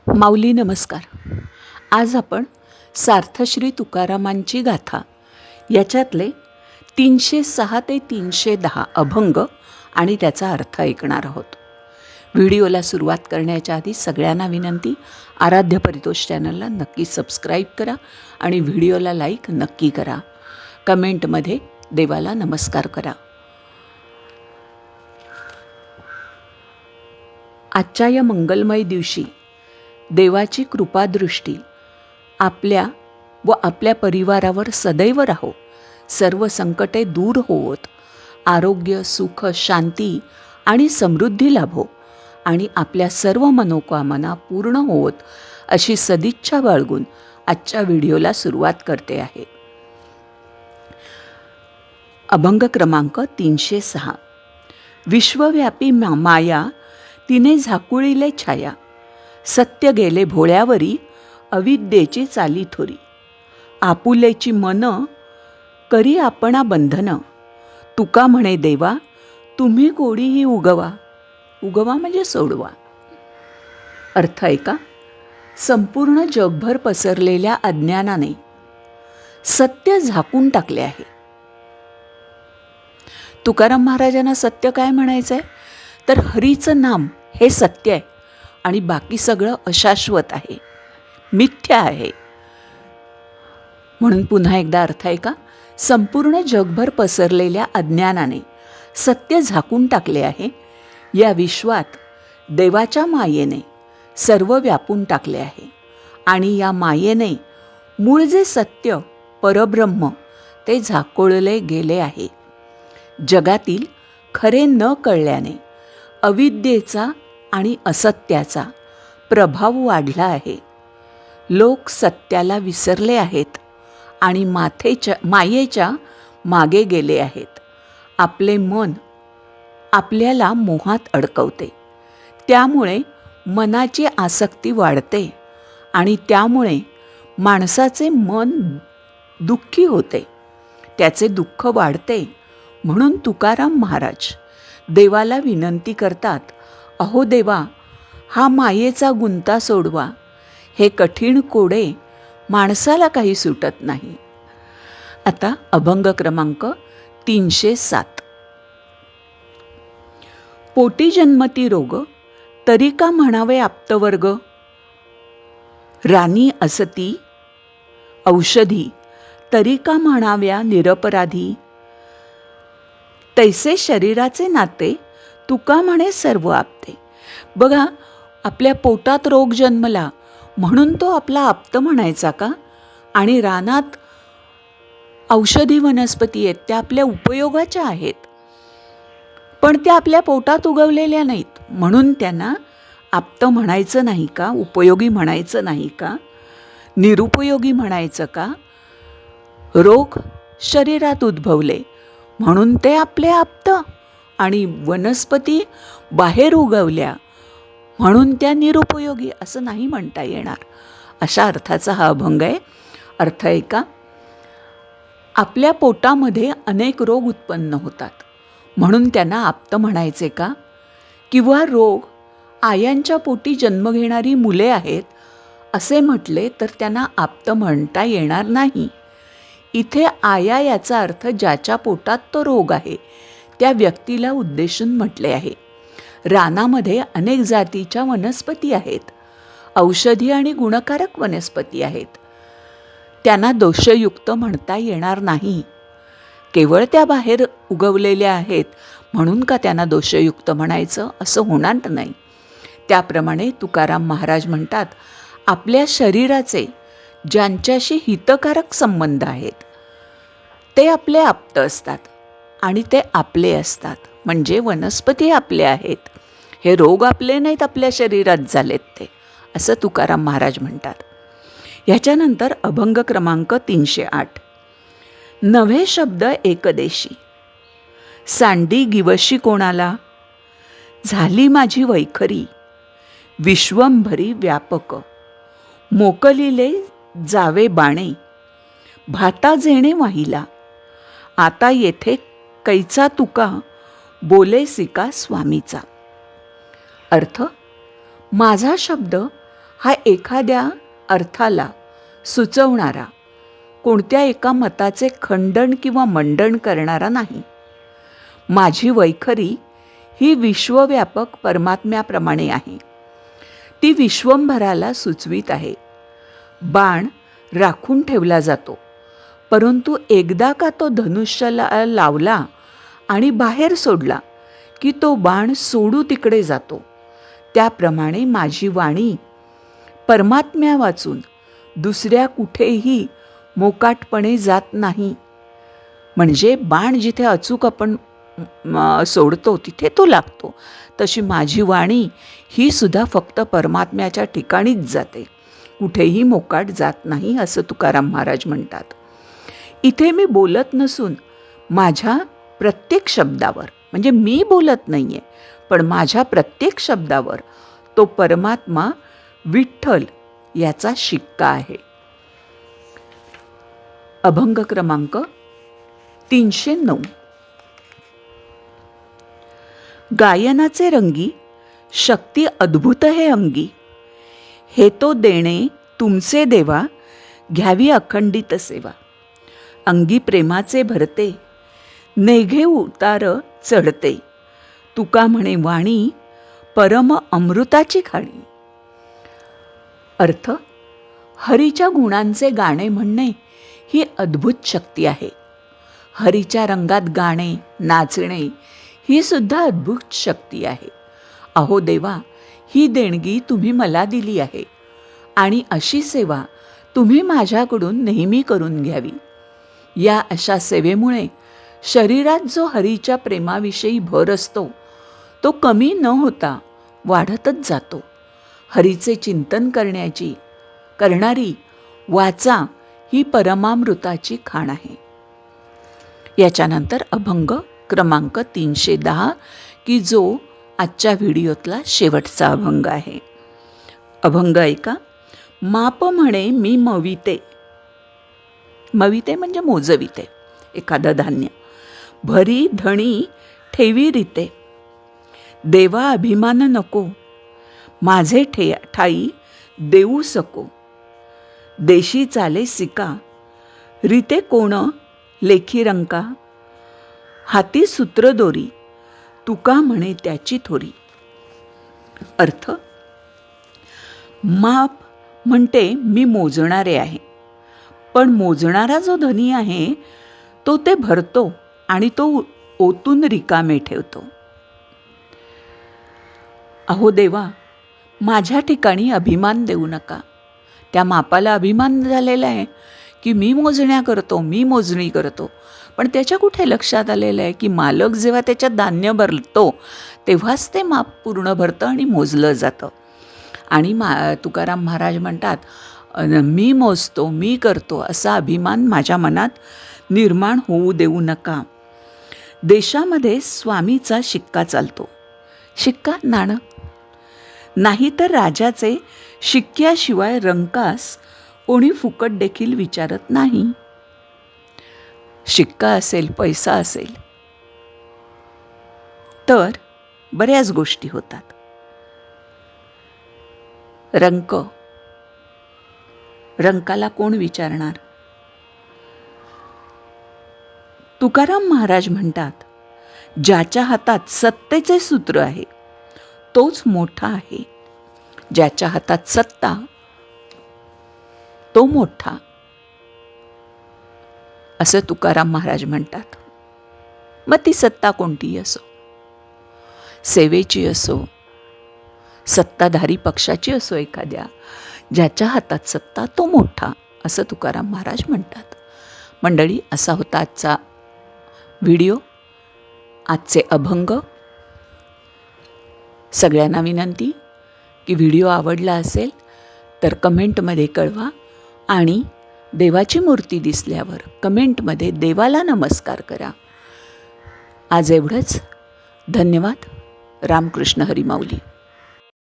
माऊली नमस्कार. आज आपण सार्थश्री तुकारामांची गाथा याच्यातले 306 ते 310 अभंग आणि त्याचा अर्थ ऐकणार आहोत. व्हिडिओला सुरुवात करण्याच्या आधी सगळ्यांना विनंती, आराध्य परितोष चॅनलला नक्की सबस्क्राईब करा आणि व्हिडिओला लाईक नक्की करा. कमेंटमध्ये देवाला नमस्कार करा. आजच्या या मंगलमय दिवशी देवाची कृपादृष्टी आपल्या व आपल्या परिवारावर सदैव राहो. सर्व संकटे दूर होवोत. आरोग्य, सुख, शांती आणि समृद्धी लाभो आणि आपल्या सर्व मनोकामना पूर्ण होवोत अशी सदिच्छा बाळगून आजच्या व्हिडिओला सुरुवात करते आहे. अभंग क्रमांक 306. विश्वव्यापी माया तिने झाकुळिले छाया. सत्य गेले भोळ्यावरी, अविद्येची चाली थोरी. आपुलेची मन करी आपणा बंधन. तुका म्हणे देवा, तुम्ही कोडीही उगवा. उगवा म्हणजे सोडवा. अर्थ ऐका. संपूर्ण जगभर पसरलेल्या अज्ञानाने सत्य झाकून टाकले आहे. तुकाराम महाराजांना सत्य काय म्हणायचं आहे तर हरीचं नाम हे सत्य आहे आणि बाकी सगळं अशाश्वत आहे, मिथ्या आहे. म्हणून पुन्हा एकदा अर्थ आहे का. संपूर्ण जगभर पसरलेल्या अज्ञानाने सत्य झाकून टाकले आहे. या विश्वात देवाच्या मायेने सर्व व्यापून टाकले आहे आणि या मायेने मूळ जे सत्य परब्रह्म ते झाकोळले गेले आहे. जगातील खरे न कळल्याने अविद्येचा आणि असत्याचा प्रभाव वाढला आहे. लोक सत्याला विसरले आहेत आणि मायेच्या मागे गेले आहेत. आपले मन आपल्याला मोहात अडकवते. त्यामुळे मनाची आसक्ती वाढते आणि त्यामुळे माणसाचे मन दुःखी होते, त्याचे दुःख वाढते. म्हणून तुकाराम महाराज देवाला विनंती करतात, अहो देवा, हा मायेचा गुंता सोडवा. हे कठीण कोडे माणसाला काही सुटत नाही. आता अभंग क्रमांक 307. पोटी जन्मती रोग, तरी का म्हणावे आप्तवर्ग. राणी असती औषधी, तरी का म्हणाव्या निरपराधी. तैसे शरीराचे नाते, तुका म्हणे सर्व आपते. बघा, आपल्या पोटात रोग जन्मला म्हणून तो आपला आप्त म्हणायचा का. आणि रानात औषधी वनस्पती आहेत, त्या आपल्या उपयोगाच्या आहेत, पण त्या आपल्या पोटात उगवलेल्या नाहीत म्हणून त्यांना आप्त म्हणायचं नाही का, उपयोगी म्हणायचं नाही का, निरुपयोगी म्हणायचं का. रोग शरीरात उद्भवले म्हणून ते आपले आप्त आणि वनस्पती बाहेर उगवल्या म्हणून त्या निरुपयोगी असं नाही म्हणता येणार. अशा अर्थाचा हा अभंग आहे. अर्थ आहे का. आपल्या पोटामध्ये अनेक रोग उत्पन्न होतात म्हणून त्यांना आप्त म्हणायचे का. किंवा रोग आयांच्या पोटी जन्म घेणारी मुले आहेत असे म्हटले तर त्यांना आप्त म्हणता येणार नाही. इथे आया याचा अर्थ ज्याच्या पोटात तो रोग आहे त्या व्यक्तीला उद्देशून म्हटले आहे. रानामध्ये अनेक जातीच्या वनस्पती आहेत, औषधी आणि गुणकारक वनस्पती आहेत. त्यांना दोषयुक्त म्हणता येणार नाही. केवळ त्या बाहेर उगवलेल्या आहेत म्हणून का त्यांना दोषयुक्त म्हणायचं असं होणार नाही. त्याप्रमाणे तुकाराम महाराज म्हणतात, आपल्या शरीराचे ज्यांच्याशी हितकारक संबंध आहेत ते आपले आप्त असतात आणि ते आपले असतात. म्हणजे वनस्पती आपल्या आहेत, हे रोग आपले नाहीत, आपल्या शरीरात झालेत ते, असं तुकाराम महाराज म्हणतात. ह्याच्यानंतर अभंग क्रमांक 308. नवे शब्द एकदेशी, सांडी गिवशी कोणाला. झाली माझी वैखरी, विश्वंभरी व्यापक. मोकलिले जावे बाणे, भाता जेणे वाहिला. आता येथे कैचा तुका, बोले सिका स्वामीचा. अर्थ, माझा शब्द हा एखाद्या अर्थाला सुचवणारा, कोणत्या एका मताचे खंडन किंवा मंडन करणारा नाही. माझी वैखरी ही विश्वव्यापक परमात्म्याप्रमाणे आहे. ती विश्वंभराला सुचवीत आहे. बाण राखून ठेवला जातो, परंतु एकदा का तो धनुष्याला लावला आणि बाहेर सोडला की तो बाण सोडू तिकडे जातो. त्याप्रमाणे माझी वाणी परमात्म्या वाचून दुसऱ्या कुठेही मोकाटपणे जात नाही. म्हणजे बाण जिथे अचूक आपण सोडतो तिथे तो लागतो. तशी माझी वाणी ही सुद्धा फक्त परमात्म्याच्या ठिकाणीच जाते, कुठेही मोकाट जात नाही, असं तुकाराम महाराज म्हणतात. इथे मी बोलत नसून माझ्या प्रत्येक शब्दावर, म्हणजे मी बोलत नाहीये, पण माझ्या प्रत्येक शब्दावर तो परमात्मा विठ्ठल याचा शिक्का आहे. अभंग क्रमांक 309. गायनाचे रंगी शक्ती अद्भुत हे अंगी, हे तो देणे तुमचे देवा, घ्यावी अखंडित सेवा. अंगी प्रेमाचे भरते, नेघे उतार चढते, तुका म्हणे वाणी परम अमृताची खाणी. अर्थ, हरीच्या गुणांचे गाणे म्हणणे ही अद्भुत शक्ती आहे. हरीच्या रंगात गाणे, नाचणे ही सुद्धा अद्भुत शक्ती आहे. अहो देवा, ही देणगी तुम्ही मला दिली आहे आणि अशी सेवा तुम्ही माझ्याकडून नेहमी करून घ्यावी. या अशा सेवेमुळे शरीरात जो हरीच्या प्रेमाविषयी भर असतो तो कमी न होता वाढतच जातो. हरीचे चिंतन करणारी वाचा ही परमामृताची खाण आहे. याच्यानंतर अभंग क्रमांक 310, की जो आजच्या व्हिडिओतला शेवटचा अभंग आहे. अभंग ऐका. माप म्हणे मी मविते, मविते म्हणजे मोजविते एखादं धान्य, भरी धणी ठेवी रीते, देवा अभिमान नको, माझे ठाई देऊ सको, देशी चाले सिका, रीते कोण लेखी रंका, हाती सूत्र दोरी, तुका म्हणे त्याची थोरी. अर्थ, माप म्हणते मी मोजणारे आहे, पण मोजणारा जो धनी आहे तो ते भरतो आणि तो ओतून रिकामे ठेवतो. अहो देवा, माझ्या ठिकाणी अभिमान देऊ नका. त्या मापाला अभिमान झालेला आहे की मी मोजणी करतो, पण त्याच्या कुठे लक्षात आलेलं आहे की मालक जेव्हा त्याच्यात धान्य भरतो तेव्हाच ते माप पूर्ण भरतं आणि मोजलं जातं. आणि तुकाराम महाराज म्हणतात, मी मोजतो, मी करतो असा अभिमान माझ्या मनात निर्माण होऊ देऊ नका. देशामध्ये स्वामीचा शिक्का चालतो. शिक्का नाणं, नाही तर राजाचे शिक्क्याशिवाय रंकास कोणी फुकट देखील विचारत नाही. शिक्का असेल, पैसा असेल तर बऱ्याच गोष्टी होतात. रंकाला कोण विचारणार? तुकाराम महाराज म्हणतात, ज्याच्या हातात सत्तेचे सूत्र आहे तोच मोठा आहे. ज्याच्या हातात सत्ता तो मोठा, असं तुकाराम महाराज म्हणतात. मग ती सत्ता कोणतीही असो, सेवेची असो, सत्ताधारी पक्षाची असो एखाद्या, ज्याच्या हातात सत्ता तो मोठा, असं तुकाराम महाराज म्हणतात. मंडळी, असा होता आजचा व्हिडिओ, आजचे अभंग. सगळ्यांना विनंती की व्हिडिओ आवडला असेल तर कमेंटमध्ये कळवा आणि देवाची मूर्ती दिसल्यावर कमेंटमध्ये देवाला नमस्कार करा. आज एवढंच. धन्यवाद. रामकृष्ण हरी माऊली.